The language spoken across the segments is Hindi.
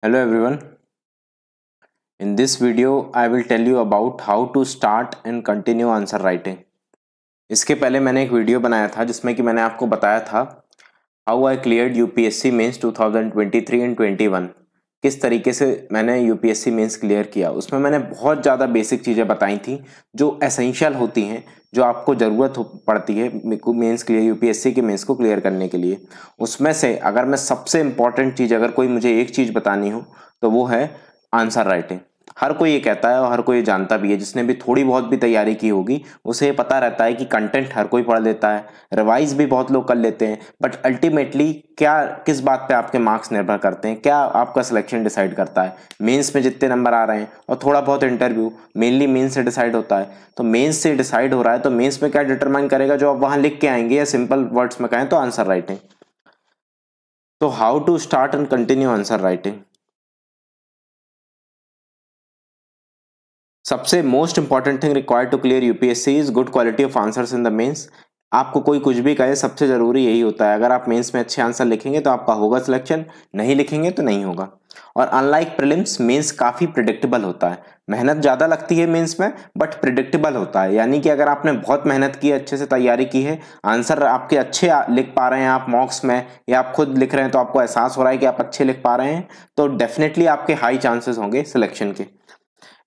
Hello everyone. In this video, I will tell you about how to start and continue answer writing. इसके पहले मैंने एक वीडियो बनाया था जिसमें कि मैंने आपको बताया था how I cleared UPSC mains 2023 and 21। किस तरीके से मैंने यूपीएससी मेंस क्लियर किया। उसमें मैंने बहुत ज़्यादा बेसिक चीज़ें बताई थी जो एसेंशियल होती हैं, जो आपको ज़रूरत पड़ती है मेंस क्लियर यूपीएससी के मेंस को क्लियर करने के लिए। उसमें से अगर मैं सबसे इम्पॉर्टेंट चीज़, अगर कोई मुझे एक चीज़ बतानी हो तो वो है आंसर राइटिंग। हर कोई ये कहता है और हर कोई ये जानता भी है, जिसने भी थोड़ी बहुत भी तैयारी की होगी उसे ये पता रहता है कि कंटेंट हर कोई पढ़ लेता है, रिवाइज भी बहुत लोग कर लेते हैं, बट अल्टीमेटली क्या किस बात पे आपके मार्क्स निर्भर करते हैं, क्या आपका सिलेक्शन डिसाइड करता है। मेंस में जितने नंबर आ रहे हैं और थोड़ा बहुत इंटरव्यू, मेनली मेंस से डिसाइड होता है। तो मेंस से डिसाइड हो रहा है तो मेंस में क्या डिटरमाइन करेगा, जो आप वहां लिख के आएंगे, या सिंपल वर्ड्स में कहें तो आंसर राइटिंग। तो how to start and continue answer writing. सबसे most important thing required to clear UPSC is good quality of answers in the mains. आपको कोई कुछ भी कहे, सबसे जरूरी यही होता है। अगर आप मेंस में अच्छे आंसर लिखेंगे तो आपका होगा सिलेक्शन, नहीं लिखेंगे तो नहीं होगा। और अनलाइक प्रीलिम्स, मेंस काफी प्रिडिक्टेबल होता है। मेहनत ज्यादा लगती है मेंस में, बट प्रिडिक्टेबल होता है। यानी कि अगर आपने बहुत मेहनत की है, अच्छे से तैयारी की है, आंसर आपके अच्छे लिख पा रहे हैं आप मॉक्स में, या आप खुद लिख रहे हैं तो आपको एहसास हो रहा है कि आप अच्छे लिख पा रहे हैं, तो डेफिनेटली आपके हाई चांसेस होंगे सिलेक्शन के।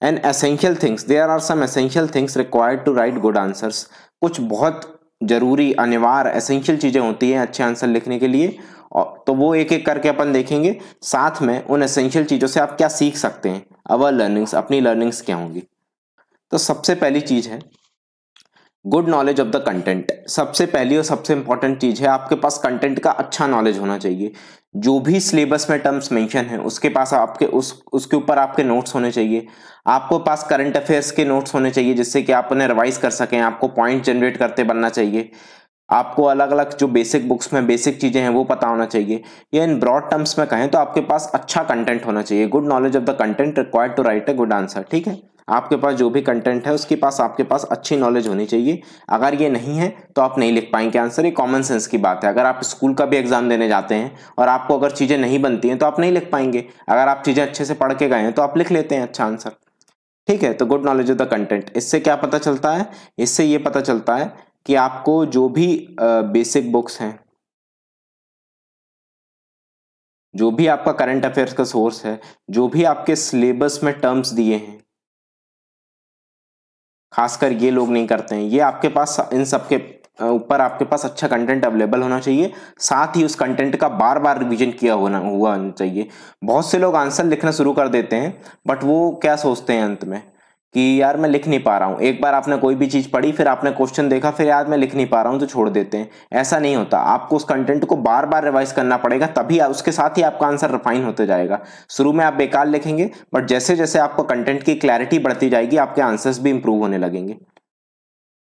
And essential things, there are some essential things required to write good answers. कुछ बहुत जरूरी, अनिवार्य, एसेंशियल चीजें होती हैं अच्छे आंसर लिखने के लिए, और तो वो एक एक करके अपन देखेंगे। साथ में उन एसेंशियल चीजों से आप क्या सीख सकते हैं, अवर लर्निंग्स, अपनी लर्निंग्स क्या होंगी। तो सबसे पहली चीज है good knowledge of the content. सबसे पहली और सबसे इंपॉर्टेंट चीज है आपके पास कंटेंट का अच्छा नॉलेज होना चाहिए। जो भी सिलेबस में टर्म्स मेंशन है उसके पास आपके उसके ऊपर आपके नोट्स होने चाहिए। आपको पास करंट अफेयर्स के नोट्स होने चाहिए जिससे कि आप उन्हें रिवाइज कर सकें। आपको पॉइंट जनरेट करते बनना चाहिए। आपको अलग अलग जो बेसिक बुक्स में बेसिक चीजें हैं वो पता होना चाहिए। या इन ब्रॉड टर्म्स में कहें तो आपके पास अच्छा कंटेंट होना चाहिए। Good knowledge of the content required to write a good answer. ठीक है, आपके पास जो भी कंटेंट है उसके पास आपके पास अच्छी नॉलेज होनी चाहिए। अगर ये नहीं है तो आप नहीं लिख पाएंगे आंसर। ये कॉमन सेंस की बात है। अगर आप स्कूल का भी एग्जाम देने जाते हैं और आपको अगर चीजें नहीं बनती हैं तो आप नहीं लिख पाएंगे। अगर आप चीजें अच्छे से पढ़ के गए हैं तो आप लिख लेते हैं अच्छा आंसर। ठीक है, तो good knowledge of the content, इससे क्या पता चलता है, इससे ये पता चलता है कि आपको जो भी बेसिक बुक्स हैं, जो भी आपका करंट अफेयर्स का सोर्स है, जो भी आपके सिलेबस में टर्म्स दिए हैं, खासकर ये लोग नहीं करते हैं। ये आपके पास इन सबके ऊपर आपके पास अच्छा कंटेंट अवेलेबल होना चाहिए। साथ ही उस कंटेंट का बार बार रिवीजन किया हुआ चाहिए। बहुत से लोग आंसर लिखना शुरू कर देते हैं, बट वो क्या सोचते हैं अंत में कि यार मैं लिख नहीं पा रहा हूं। एक बार आपने कोई भी चीज पढ़ी, फिर आपने क्वेश्चन देखा, फिर यार मैं लिख नहीं पा रहा हूं, तो छोड़ देते हैं। ऐसा नहीं होता। आपको उस कंटेंट को बार बार रिवाइज करना पड़ेगा, तभी उसके साथ ही आपका आंसर रिफाइन होते जाएगा। शुरू में आप बेकार लिखेंगे, बट जैसे जैसे आपको कंटेंट की क्लैरिटी बढ़ती जाएगी आपके आंसर्स भी इंप्रूव होने लगेंगे।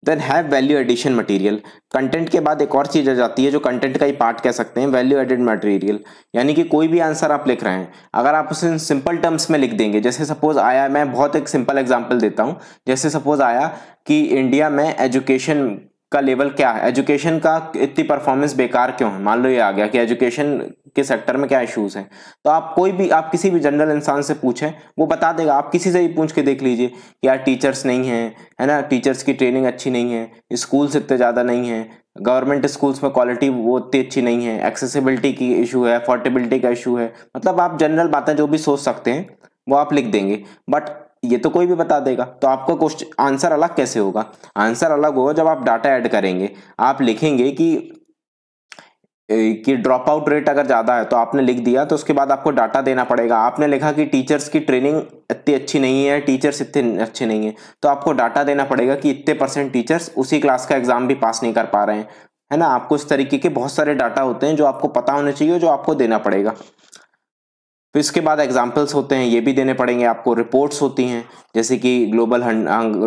Then have value addition material. Content के बाद एक और चीज आ जाती है जो कंटेंट का ही पार्ट कह सकते हैं, वैल्यू एडेड मटेरियल। यानी कि कोई भी आंसर आप लिख रहे हैं, अगर आप उसे सिंपल टर्म्स में लिख देंगे, जैसे सपोज आया, मैं बहुत एक सिंपल एग्जांपल देता हूं, जैसे सपोज आया कि इंडिया में एजुकेशन का लेवल क्या है, एजुकेशन का इतनी परफॉर्मेंस बेकार क्यों है। मान लो ये आ गया कि एजुकेशन के सेक्टर में क्या इश्यूज हैं, तो आप कोई भी, आप किसी भी जनरल इंसान से पूछें वो बता देगा। आप किसी से भी पूछ के देख लीजिए कि यार टीचर्स नहीं है, है ना, टीचर्स की ट्रेनिंग अच्छी नहीं है, स्कूल्स इतने ज़्यादा नहीं है, गवर्नमेंट स्कूल्स में क्वालिटी वो इतनी अच्छी नहीं है, एक्सेसिबिलिटी की इशू है, अफोर्डेबिलिटी का इशू है। मतलब आप जनरल बातें जो भी सोच सकते हैं वो आप लिख देंगे, बट ये तो कोई भी बता देगा। तो आपका क्वेश्चन आंसर अलग कैसे होगा? आंसर अलग होगा जब आप डाटा ऐड करेंगे। आप लिखेंगे कि ड्रॉप आउट रेट अगर ज्यादा है तो आपने लिख दिया, तो उसके बाद आपको डाटा देना पड़ेगा। आपने लिखा कि टीचर्स की ट्रेनिंग इतनी अच्छी नहीं है, टीचर्स इतने अच्छे नहीं है, तो आपको डाटा देना पड़ेगा कि इतने परसेंट टीचर्स उसी क्लास का एग्जाम भी पास नहीं कर पा रहे हैं, है ना। आपको इस तरीके के बहुत सारे डाटा होते हैं जो आपको पता होने चाहिए, जो आपको देना पड़ेगा। फिर इसके बाद एग्जाम्पल्स होते हैं, ये भी देने पड़ेंगे आपको। रिपोर्ट्स होती हैं, जैसे कि ग्लोबल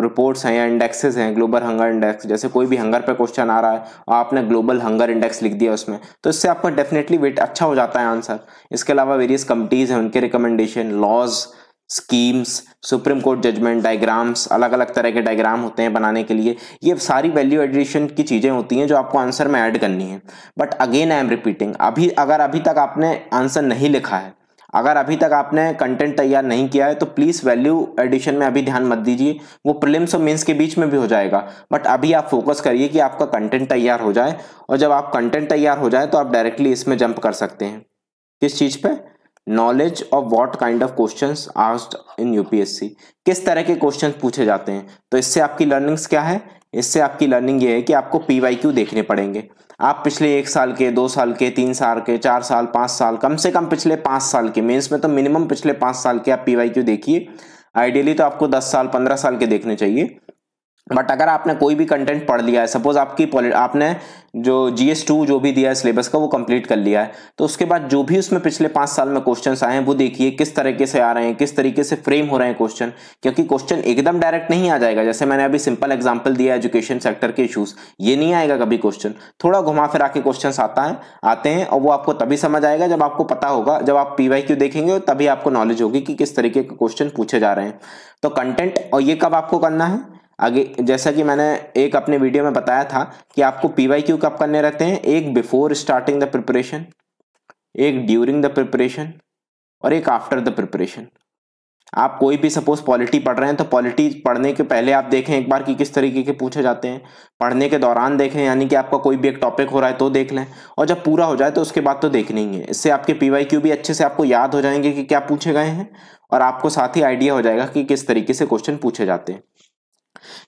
रिपोर्ट्स हैं या इंडेक्सेस हैं, ग्लोबल हंगर इंडेक्स। जैसे कोई भी हंगर पे क्वेश्चन आ रहा है और आपने ग्लोबल हंगर इंडेक्स लिख दिया उसमें, तो इससे आपका डेफिनेटली वेट अच्छा हो जाता है आंसर। इसके अलावा वेरियस कमिटीज हैं, उनके recommendation, laws, schemes, supreme court judgement, diagrams, अलग अलग तरह के डायग्राम होते हैं बनाने के लिए। ये सारी वैल्यू एडिशन की चीजें होती हैं जो आपको आंसर में ऐड करनी है। But again I am repeating, अभी तक आपने आंसर नहीं लिखा है, अगर अभी तक आपने कंटेंट तैयार नहीं किया है तो प्लीज वैल्यू एडिशन में अभी ध्यान मत दीजिए, वो प्रीलिम्स और मेंस के बीच में भी हो जाएगा, बट अभी आप फोकस करिए कि आपका कंटेंट तैयार हो जाए, और जब आप कंटेंट तैयार हो जाए तो आप डायरेक्टली इसमें जंप कर सकते हैं। किस चीज पे? Knowledge of what kind of questions asked in UPSC, किस तरह के क्वेश्चन पूछे जाते हैं। तो इससे आपकी लर्निंग्स क्या है? इससे आपकी लर्निंग ये है कि आपको पीवाईक्यू देखने पड़ेंगे। आप पिछले 1 साल के, 2 साल के, 3 साल के, 4 साल, 5 साल, कम से कम पिछले 5 साल के, मेंस में तो मिनिमम पिछले 5 साल के आप पीवाईक्यू देखिए। आइडियली तो आपको 10 साल, 15 साल के देखने चाहिए। बट अगर आपने कोई भी कंटेंट पढ़ लिया है, सपोज आपने जो GS2 जो भी दिया है सिलेबस का वो कंप्लीट कर लिया है, तो उसके बाद जो भी उसमें पिछले 5 साल में क्वेश्चंस आए हैं वो देखिए किस तरीके से आ रहे हैं, किस तरीके से फ्रेम हो रहे हैं क्वेश्चन, क्योंकि क्वेश्चन एकदम डायरेक्ट नहीं आ जाएगा। जैसे मैंने अभी सिंपल एग्जांपल दिया एजुकेशन सेक्टर के इश्यूज, ये नहीं आएगा कभी क्वेश्चन, थोड़ा घुमा फिरा के क्वेश्चन आते हैं, और वो आपको तभी समझ आएगा जब आपको पता होगा, जब आप पीवाईक्यू देखेंगे तभी आपको नॉलेज होगी कि किस तरीके के क्वेश्चन पूछे जा रहे हैं। तो कंटेंट, और ये कब आपको करना है आगे, जैसा कि मैंने एक अपने वीडियो में बताया था कि आपको पीवाईक्यू कब करने रहते हैं, एक बिफोर स्टार्टिंग द प्रिपरेशन, एक ड्यूरिंग द प्रिपरेशन, और एक आफ्टर द प्रिपरेशन। आप कोई भी सपोज पॉलिटी पढ़ रहे हैं तो पॉलिटी पढ़ने के पहले आप देखें एक बार कि किस तरीके के पूछे जाते हैं, पढ़ने के दौरान देखें, यानी कि आपका कोई भी एक टॉपिक हो रहा है तो देख लें, और जब पूरा हो जाए तो उसके बाद तो देखने ही है। इससे आपके पीवाईक्यू भी अच्छे से आपको याद हो जाएंगे कि क्या पूछे गए हैं, और आपको साथ ही आइडिया हो जाएगा कि किस तरीके से क्वेश्चन पूछे जाते हैं।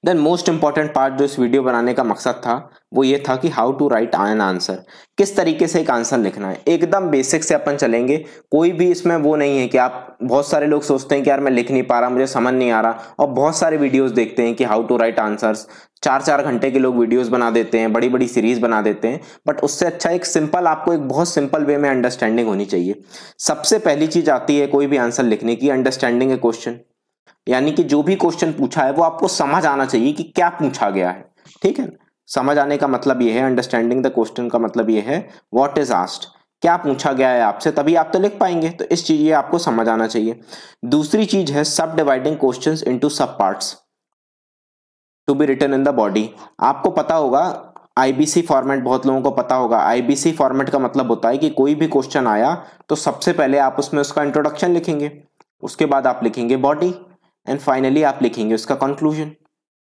देन मोस्ट इंपॉर्टेंट पार्ट जो इस वीडियो बनाने का मकसद था वो ये था कि how to write an answer, किस तरीके से एक आंसर लिखना है। एकदम बेसिक से अपन चलेंगे, कोई भी इसमें वो नहीं है कि आप, बहुत सारे लोग सोचते हैं कि यार मैं लिख नहीं पा रहा, मुझे समझ नहीं आ रहा, और बहुत सारे वीडियोस देखते हैं कि हाउ टू राइट आंसर्स, 4-4 घंटे के लोग वीडियोस बना देते हैं, बड़ी बड़ी सीरीज बना देते हैं, बट उससे अच्छा एक सिंपल, आपको एक बहुत सिंपल वे में अंडरस्टैंडिंग होनी चाहिए। सबसे पहली चीज आती है कोई भी आंसर लिखने की, अंडरस्टैंडिंग ए क्वेश्चन, यानी कि जो भी क्वेश्चन पूछा है वो आपको समझ आना चाहिए कि क्या पूछा गया है। ठीक है, समझ आने का मतलब ये है, अंडरस्टैंडिंग द क्वेश्चन का मतलब ये है व्हाट इज आस्क्ड, क्या पूछा गया है आपसे, तभी आप तो लिख पाएंगे। तो इस चीज ये आपको समझ आना चाहिए। दूसरी चीज है subdividing questions into subparts to be written in the body. आपको पता होगा आईबीसी फॉर्मेट, बहुत लोगों को पता होगा। आईबीसी फॉर्मेट का मतलब होता है कि कोई भी क्वेश्चन आया तो सबसे पहले आप उसमें उसका इंट्रोडक्शन लिखेंगे, उसके बाद आप लिखेंगे बॉडी, एंड फाइनली आप लिखेंगे उसका कंक्लूजन।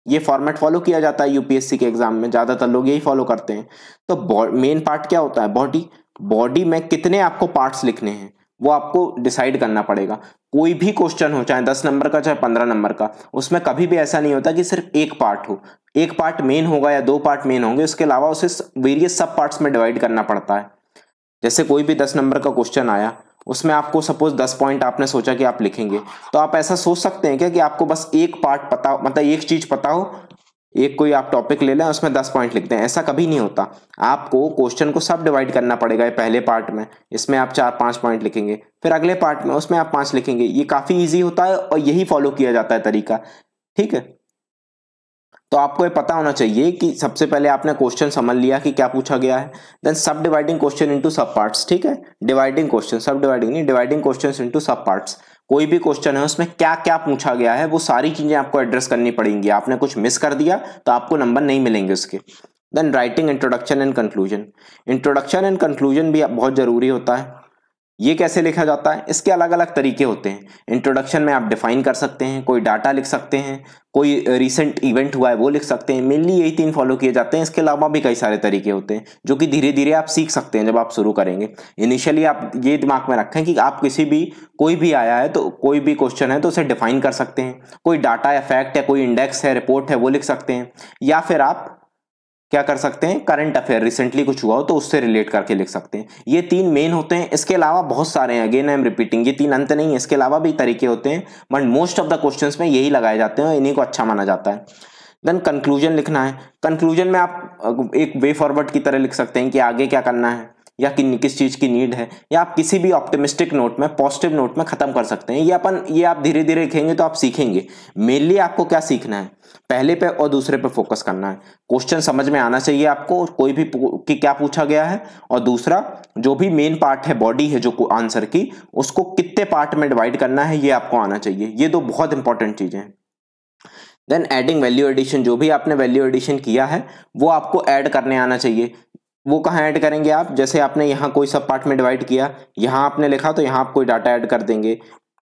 ये फॉर्मेट फॉलो किया जाता है यूपीएससी के एग्जाम में, ज्यादातर लोग यही फॉलो करते हैं। तो मेन पार्ट क्या होता है? बॉडी। बॉडी में कितने आपको पार्ट्स लिखने हैं वो आपको डिसाइड करना पड़ेगा। कोई भी क्वेश्चन हो, चाहे 10 नंबर का चाहे 15 नंबर का, उसमें कभी भी ऐसा नहीं होता कि सिर्फ एक पार्ट हो। एक पार्ट मेन होगा या 2 पार्ट मेन होंगे, उसके अलावा उसे वेरियस सब पार्ट्स में डिवाइड करना पड़ता है। जैसे कोई भी 10 नंबर का क्वेश्चन आया, उसमें आपको सपोज 10 पॉइंट आपने सोचा कि आप लिखेंगे, तो आप ऐसा सोच सकते हैं क्या कि आपको बस एक पार्ट पता, मतलब एक चीज पता हो, एक कोई आप टॉपिक ले लें उसमें 10 पॉइंट लिखते हैं, ऐसा कभी नहीं होता। आपको क्वेश्चन को सब डिवाइड करना पड़ेगा। पहले पार्ट में इसमें आप 4-5 पॉइंट लिखेंगे, फिर अगले पार्ट में उसमें आप 5 लिखेंगे। ये काफी ईजी होता है और यही फॉलो किया जाता है तरीका। ठीक है, तो आपको ये पता होना चाहिए कि सबसे पहले आपने क्वेश्चन समझ लिया कि क्या पूछा गया है, देन सब डिवाइडिंग क्वेश्चन इनटू सब पार्ट्स। ठीक है, डिवाइडिंग क्वेश्चन, सब डिवाइडिंग नहीं, डिवाइडिंग क्वेश्चंस इनटू सब पार्ट्स। कोई भी क्वेश्चन है उसमें क्या क्या पूछा गया है वो सारी चीजें आपको एड्रेस करनी पड़ेंगी। आपने कुछ मिस कर दिया तो आपको नंबर नहीं मिलेंगे उसके। Then writing introduction and conclusion. Introduction and conclusion भी बहुत जरूरी होता है। ये कैसे लिखा जाता है? इसके अलग अलग तरीके होते हैं। इंट्रोडक्शन में आप डिफाइन कर सकते हैं, कोई डाटा लिख सकते हैं, कोई रिसेंट इवेंट हुआ है वो लिख सकते हैं। मेनली यही 3 फॉलो किए जाते हैं। इसके अलावा भी कई सारे तरीके होते हैं जो कि धीरे धीरे आप सीख सकते हैं जब आप शुरू करेंगे। इनिशियली आप ये दिमाग में रखें कि आप किसी भी, कोई भी आया है तो कोई भी क्वेश्चन है तो उसे डिफाइन कर सकते हैं। कोई डाटा या फैक्ट है, कोई इंडेक्स है, रिपोर्ट है, वो लिख सकते हैं। या फिर आप क्या कर सकते हैं, करंट अफेयर, रिसेंटली कुछ हुआ हो तो उससे रिलेट करके लिख सकते हैं। ये 3 मेन होते हैं। इसके अलावा बहुत सारे हैं, अगेन आई एम रिपीटिंग, ये 3 अंत नहीं है, इसके अलावा भी तरीके होते हैं, but most of the questions में यही लगाए जाते हैं, इन्हीं को अच्छा माना जाता है। देन कंक्लूजन लिखना है। कंक्लूजन में आप एक वे फॉरवर्ड की तरह लिख सकते हैं कि आगे क्या करना है या किस चीज की नीड है, या आप किसी भी ऑप्टिमिस्टिक नोट में, पॉजिटिव नोट में खत्म कर सकते हैं। ये आप धीरे धीरे लिखेंगे तो आप सीखेंगे। मेनली आपको क्या सीखना है, पहले पे और दूसरे पे फोकस करना है। क्वेश्चन समझ में आना चाहिए आपको, कोई भी कि क्या पूछा गया है, और दूसरा जो भी मेन पार्ट है, बॉडी है जो आंसर की, उसको कितने पार्ट में डिवाइड करना है ये आपको आना चाहिए। ये 2 बहुत इंपॉर्टेंट चीजें हैं। देन एडिंग वैल्यू एडिशन, जो भी आपने वैल्यू एडिशन किया है वो आपको ऐड करने आना चाहिए। वो कहाँ ऐड करेंगे आप, जैसे आपने यहाँ कोई सब पार्ट में डिवाइड किया, यहाँ आपने लिखा तो यहाँ आप कोई डाटा ऐड कर देंगे,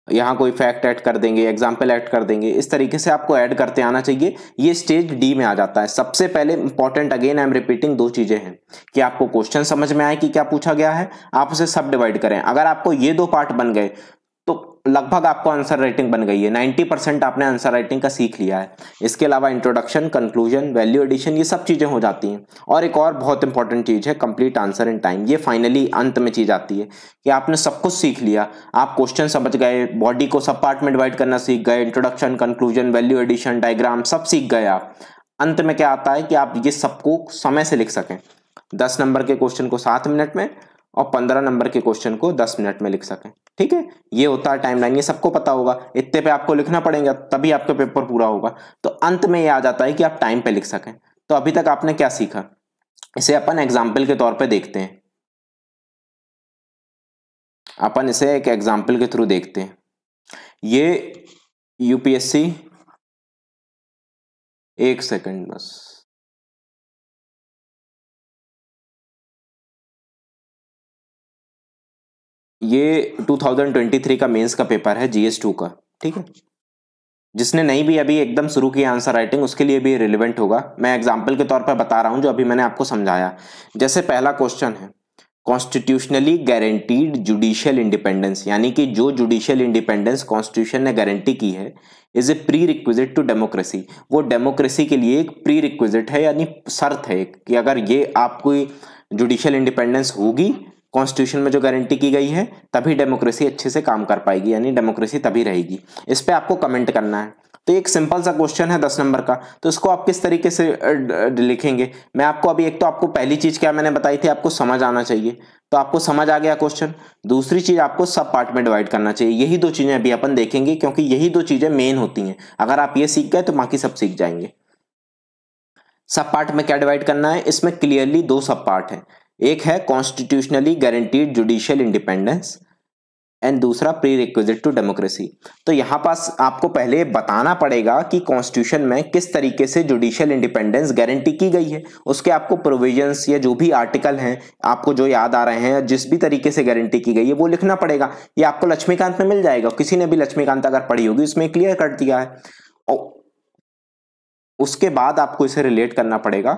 यहाँ कोई फैक्ट ऐड कर देंगे, एग्जाम्पल ऐड कर देंगे, इस तरीके से आपको ऐड करते आना चाहिए। ये स्टेज डी में आ जाता है। सबसे पहले important, again I am repeating, दो चीजें हैं कि आपको क्वेश्चन समझ में आए कि क्या पूछा गया है, आप उसे सब डिवाइड करें। अगर आपको ये दो पार्ट बन गए तो लगभग आपको आंसर राइटिंग बन गई है, 90% आपने आंसर राइटिंग का सीख लिया है। इसके अलावा इंट्रोडक्शन, कंक्लूजन, वैल्यू एडिशन, ये सब चीजें हो जाती हैं। और एक और बहुत इंपॉर्टेंट चीज है कंप्लीट आंसर इन टाइम। ये फाइनली अंत में चीज आती है कि आपने सब कुछ सीख लिया, आप क्वेश्चन समझ गए, बॉडी को सब पार्ट में डिवाइड करना सीख गए, introduction, conclusion, value addition, diagram सब सीख गए आप। अंत में क्या आता है कि आप ये सबको समय से लिख सकें। 10 नंबर के क्वेश्चन को 7 मिनट में और 15 नंबर के क्वेश्चन को 10 मिनट में लिख सकें। ठीक है, ये होता है टाइमलाइन, ये सबको पता होगा। इतने पे आपको लिखना पड़ेगा तभी आपका पेपर पूरा होगा। तो अंत में ये आ जाता है कि आप टाइम पे लिख सकें। तो अभी तक आपने क्या सीखा, इसे अपन एग्जाम्पल के तौर पे देखते हैं। अपन इसे एक एग्जाम्पल के थ्रू देखते हैं। ये यूपीएससी, एक सेकंड बस, ये 2023 का मेंस का पेपर है, GS2 का। ठीक है, जिसने नहीं भी अभी एकदम शुरू किया आंसर राइटिंग, उसके लिए भी रिलेवेंट होगा। मैं एग्जाम्पल के तौर पर बता रहा हूं जो अभी मैंने आपको समझाया। जैसे पहला क्वेश्चन है, कॉन्स्टिट्यूशनली गारंटीड जुडिशियल इंडिपेंडेंस, यानी कि जो जुडिशियल इंडिपेंडेंस कॉन्स्टिट्यूशन ने गारंटी की है, is a prerequisite to democracy. वो डेमोक्रेसी के लिए एक प्री रिक्विजिट है, यानी शर्त है कि अगर ये आपको जुडिशियल इंडिपेंडेंस होगी कॉन्स्टिट्यूशन में जो गारंटी की गई है, तभी डेमोक्रेसी अच्छे से काम कर पाएगी, यानी डेमोक्रेसी तभी रहेगी। इस पे आपको कमेंट करना है। तो एक सिंपल सा क्वेश्चन है 10 नंबर का, तो इसको आप किस तरीके से लिखेंगे। मैं आपको अभी, एक तो आपको पहली चीज क्या मैंने बताई थी, आपको समझ आना चाहिए, तो आपको समझ आ गया क्वेश्चन। दूसरी चीज, आपको सब पार्ट में डिवाइड करना चाहिए। यही दो चीजें अभी अपन देखेंगे, क्योंकि यही दो चीजें मेन होती हैं। अगर आप ये सीख गए तो बाकी सब सीख जाएंगे। सब पार्ट में क्या डिवाइड करना है, इसमें क्लियरली दो सब पार्ट है। एक है constitutionally guaranteed judicial independence and दूसरा प्री रिक्विजिट टू डेमोक्रेसी। तो यहां पास आपको पहले बताना पड़ेगा कि कॉन्स्टिट्यूशन में किस तरीके से जुडिशियल इंडिपेंडेंस गारंटी की गई है। उसके आपको प्रोविजंस या जो भी आर्टिकल हैं आपको जो याद आ रहे हैं, जिस भी तरीके से गारंटी की गई है वो लिखना पड़ेगा। ये आपको लक्ष्मीकांत में मिल जाएगा, किसी ने भी लक्ष्मीकांत अगर पढ़ी होगी उसमें क्लियर कर दिया है। और उसके बाद आपको इसे रिलेट करना पड़ेगा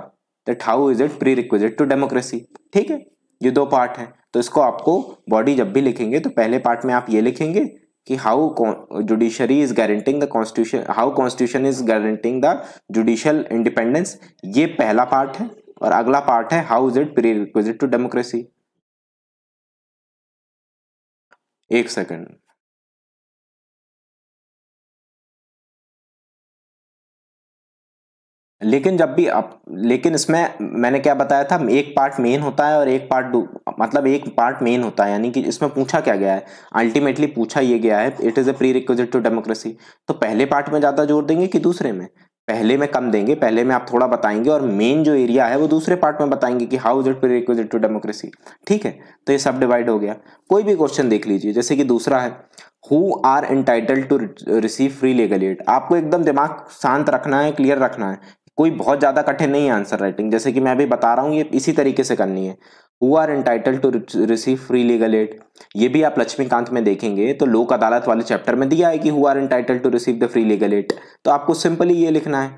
that how is it prerequisite to democracy. ठीक है, ये दो पार्ट हैं। तो इसको आपको बॉडी जब भी लिखेंगे तो पहले पार्ट में आप ये लिखेंगे कि how judiciary is guaranteeing the constitution, how constitution is guaranteeing the judicial independence, ये पहला पार्ट है। और अगला पार्ट है how is it prerequisite to democracy. एक सेकेंड, लेकिन जब भी आप, लेकिन इसमें मैंने क्या बताया था, एक पार्ट मेन होता है और एक पार्ट मतलब एक पार्ट मेन होता है, यानी कि इसमें पूछा क्या गया है, अल्टीमेटली पूछा ये गया है it is a prerequisite to democracy. तो पहले पार्ट में ज्यादा जोर देंगे कि दूसरे में, पहले में कम देंगे, पहले में आप थोड़ा बताएंगे और मेन जो एरिया है वो दूसरे पार्ट में बताएंगे कि how is it prerequisite to democracy. ठीक है, तो ये सब डिवाइड हो गया। कोई भी क्वेश्चन देख लीजिए, जैसे कि दूसरा है who are entitled to receive free legal aid. आपको एकदम दिमाग शांत रखना है, क्लियर रखना है, कोई बहुत ज्यादा कठिन नहीं है आंसर राइटिंग। जैसे कि मैं अभी बता रहा हूं, ये इसी तरीके से करनी है। Who are entitled to receive free legal aid, ये भी आप लक्ष्मीकांत में देखेंगे तो लोक अदालत वाले चैप्टर में दिया है कि who are entitled to receive the free legal aid. तो आपको सिंपली ये लिखना है,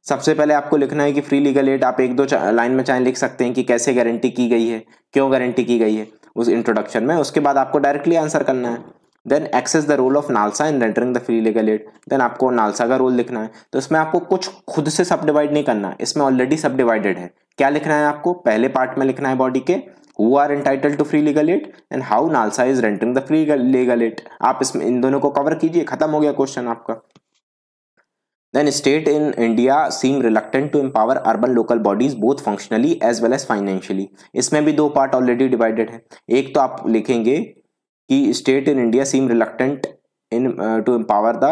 सबसे पहले आपको लिखना है कि फ्री लीगल एड, आप एक दो लाइन में चाहे लिख सकते हैं कि कैसे गारंटी की गई है, क्यों गारंटी की गई है उस इंट्रोडक्शन में। उसके बाद आपको डायरेक्टली आंसर करना है। Then assess the role of NALSA in rendering the free legal aid, then आपको नालसा का रोल लिखना है। तो इसमें आपको कुछ खुद से सब डिवाइड नहीं करना है, इसमें ऑलरेडी सब डिवाइडेड है। क्या लिखना है आपको, पहले पार्ट में लिखना है बॉडी के who are entitled to free legal aid and how NALSA is rendering the free legal aid. आप इसमें इन दोनों को कवर कीजिए, खत्म हो गया क्वेश्चन आपका। Then state in India seem reluctant to empower urban local bodies both functionally as well as financially। इसमें भी दो पार्ट ऑलरेडी डिवाइडेड है। एक तो आप लिखेंगे कि state in India seem reluctant in to empower the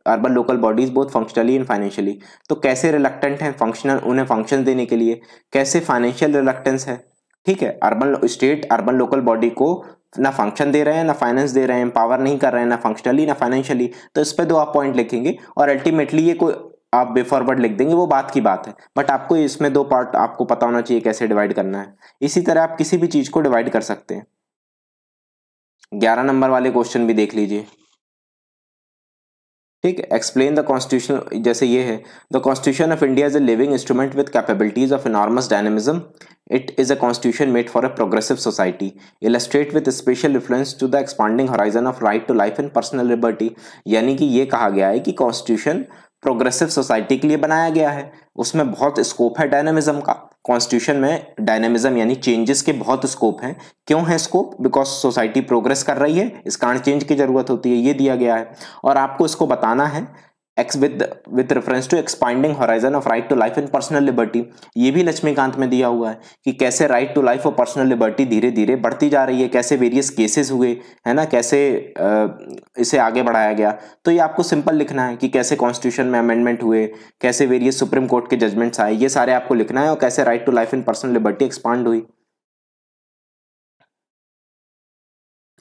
urban local bodies both functionally and financially. तो कैसे रिलक्टेंट है, फंक्शनल, उन्हें फंक्शन देने के लिए, कैसे फाइनेंशियल रिलक्टेंस है। ठीक है, urban state urban local body को ना फंक्शन दे रहे हैं ना फाइनेंस दे रहे हैं, एम्पावर नहीं कर रहे हैं ना फंक्शनली ना फाइनेंशियली। तो इस पे दो आप पॉइंट लिखेंगे और अल्टीमेटली ये कोई आप वे फॉरवर्ड लिख देंगे, वो बात की बात है, बट आपको इसमें दो पार्ट आपको पता होना चाहिए कैसे डिवाइड करना है। इसी तरह आप किसी भी चीज को डिवाइड कर सकते हैं। 11 नंबर वाले क्वेश्चन भी देख लीजिए। ठीक है, एक्सप्लेन द कॉन्स्टिट्यूशन, जैसे ये है, the constitution of India is a living instrument with capabilities of enormous dynamism, it is a constitution made for a progressive society, illustrate with special reference to the expanding horizon of right to life and personal liberty. यानी कि ये कहा गया है कि कॉन्स्टिट्यूशन प्रोग्रेसिव सोसाइटी के लिए बनाया गया है, उसमें बहुत स्कोप है डायनेमिज्म का। कॉन्स्टिट्यूशन में डायनेमिज्म यानी चेंजेस के बहुत स्कोप हैं। क्यों है स्कोप? बिकॉज सोसाइटी प्रोग्रेस कर रही है, इस कारण चेंज की जरूरत होती है, ये दिया गया है। और आपको इसको बताना है x with reference to expanding horizon of right to life and personal liberty. ये भी लक्ष्मीकांत में दिया हुआ है कि कैसे राइट टू लाइफ और पर्सनल लिबर्टी धीरे धीरे बढ़ती जा रही है, कैसे वेरियस केसेस हुए, है ना, कैसे इसे आगे बढ़ाया गया। तो ये आपको सिंपल लिखना है कि कैसे कॉन्स्टिट्यूशन में अमेंडमेंट हुए, कैसे वेरियस सुप्रीम कोर्ट के जजमेंट्स आए, ये सारे आपको लिखना है, और कैसे right to life and personal liberty expand हुई।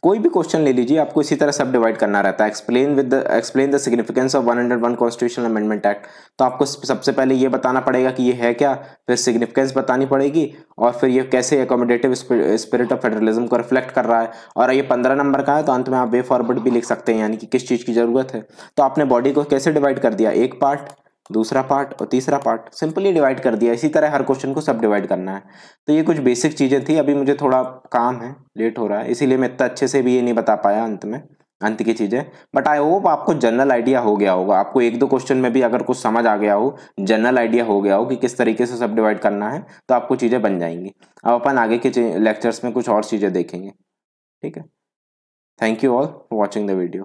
कोई भी क्वेश्चन ले लीजिए, आपको इसी तरह सब डिवाइड करना रहता है। Explain the significance of 101 constitutional amendment act. तो आपको सबसे पहले ये बताना पड़ेगा कि ये है क्या, फिर सिग्निफिकेंस बतानी पड़ेगी, और फिर ये कैसे एकोमोडेटिव स्पिरिट ऑफ फेडरलिज्म को रिफ्लेक्ट कर रहा है। और ये 15 नंबर का है, तो अंत में आप वे फॉरवर्ड भी लिख सकते हैं, यानी कि किस चीज़ की जरूरत है। तो आपने बॉडी को कैसे डिवाइड कर दिया, एक पार्ट, दूसरा पार्ट और तीसरा पार्ट, सिंपली डिवाइड कर दिया। इसी तरह हर क्वेश्चन को सब डिवाइड करना है। तो ये कुछ बेसिक चीजें थी। अभी मुझे थोड़ा काम है, लेट हो रहा है, इसीलिए मैं इतना अच्छे से भी ये नहीं बता पाया अंत की चीजें। बट आई होप आपको जनरल आइडिया हो गया होगा, आपको एक दो क्वेश्चन में भी अगर कुछ समझ आ गया हो, जनरल आइडिया हो गया हो कि किस तरीके से सब डिवाइड करना है, तो आपको चीजें बन जाएंगी। अब अपन आगे के लेक्चर्स में कुछ और चीजें देखेंगे। ठीक है, thank you all for watching the video.